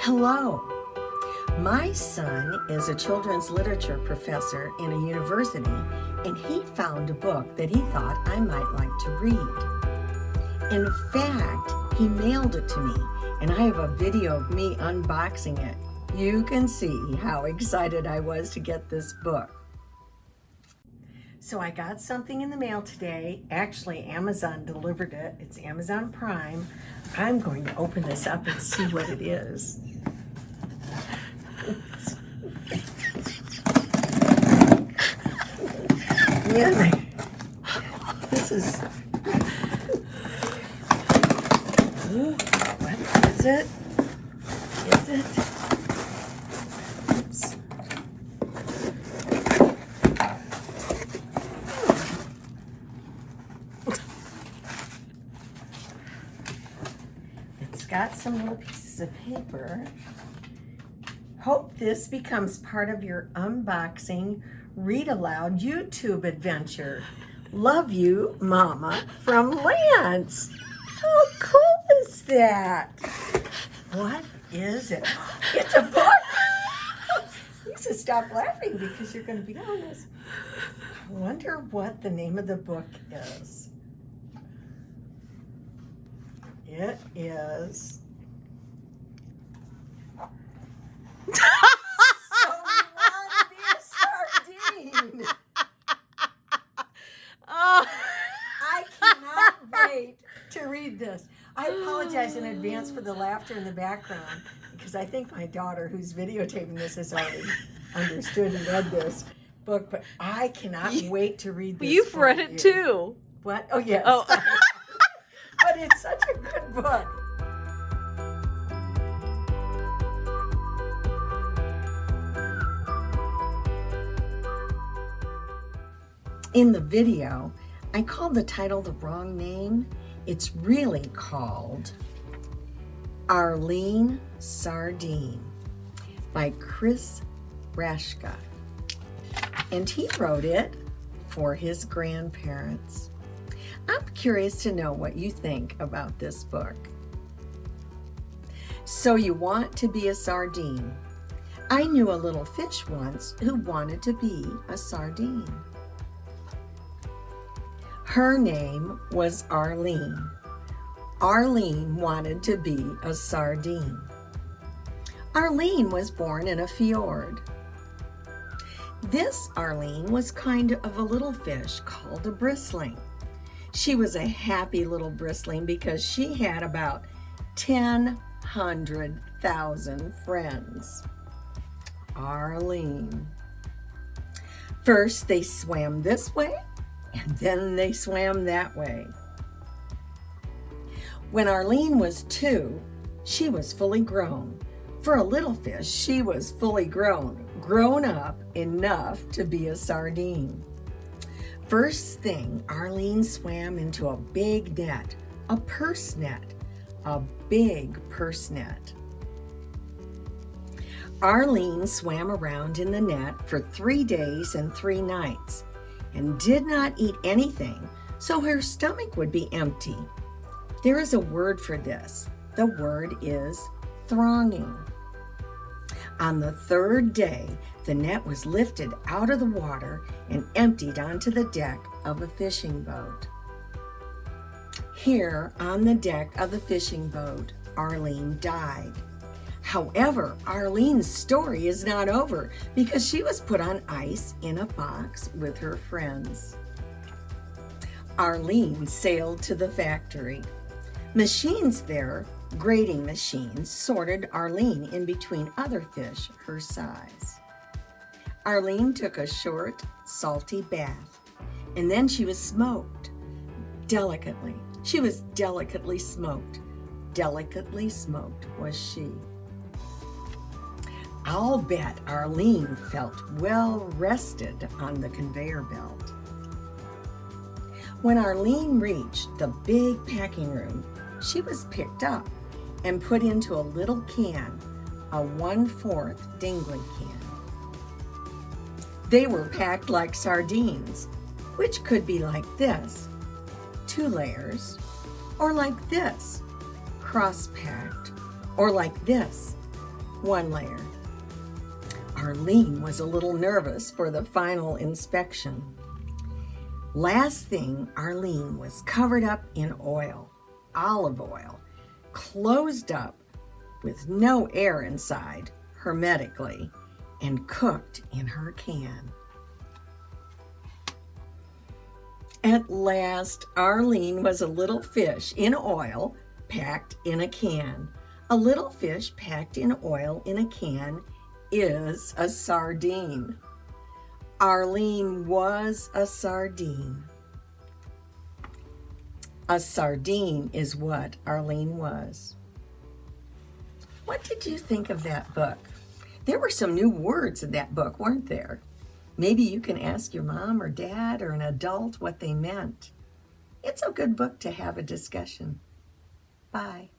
Hello. My son is a children's literature professor in a university, and he found a book that he thought I might like to read. In fact, he mailed it to me, and I have a video of me unboxing it. You can see how excited I was to get this book. So I got something in the mail today. Actually, Amazon delivered it. It's Amazon Prime. I'm going to open this up and see what it is. Yeah, this is, ooh, what is it? Is it? Oops. It's got some little pieces of paper. Hope this becomes part of your unboxing read aloud YouTube adventure. Love you, Mama, from Lance. How cool is that? What is it? It's a book. You should stop laughing because you're going to be on this. I wonder what the name of the book is. It is I cannot wait to read this. I apologize in advance for the laughter in the background because I think my daughter, who's videotaping this, has already understood and read this book, but I cannot wait to read this. You've read it too. What? Oh, yes. Oh. But it's such a good book. In the video, I called the title the wrong name. It's really called Arlene Sardine by Raschka. And he wrote it for his grandparents. I'm curious to know what you think about this book. So you want to be a sardine. I knew a little fish once who wanted to be a sardine. Her name was Arlene. Arlene wanted to be a sardine. Arlene was born in a fjord. This Arlene was kind of a little fish called a bristling. She was a happy little bristling because she had about 100,000 friends. Arlene. First, they swam this way, and then they swam that way. When Arlene was 2, she was fully grown. For a little fish, she was fully grown up enough to be a sardine. First thing, Arlene swam into a big net, a purse net, a big purse net. Arlene swam around in the net for 3 days and 3 nights. And did not eat anything, so her stomach would be empty. There is a word for this. The word is thronging. On the 3rd day, the net was lifted out of the water and emptied onto the deck of a fishing boat. Here, on the deck of the fishing boat, Arlene died. However, Arlene's story is not over because she was put on ice in a box with her friends. Arlene sailed to the factory. Machines there, grading machines, sorted Arlene in between other fish her size. Arlene took a short, salty bath, and then she was smoked. Delicately. She was delicately smoked. Delicately smoked was she. I'll bet Arlene felt well rested on the conveyor belt. When Arlene reached the big packing room, she was picked up and put into a little can, a 1/4 dingling can. They were packed like sardines, which could be like this, 2 layers, or like this, cross-packed, or like this, 1 layer. Arlene was a little nervous for the final inspection. Last thing, Arlene was covered up in oil, olive oil, closed up with no air inside, hermetically, and cooked in her can. At last, Arlene was a little fish in oil packed in a can. A little fish packed in oil in a can is a sardine. Arlene was a sardine. A sardine is what Arlene was. What did you think of that book? There were some new words in that book, weren't there? Maybe you can ask your mom or dad or an adult what they meant. It's a good book to have a discussion. Bye.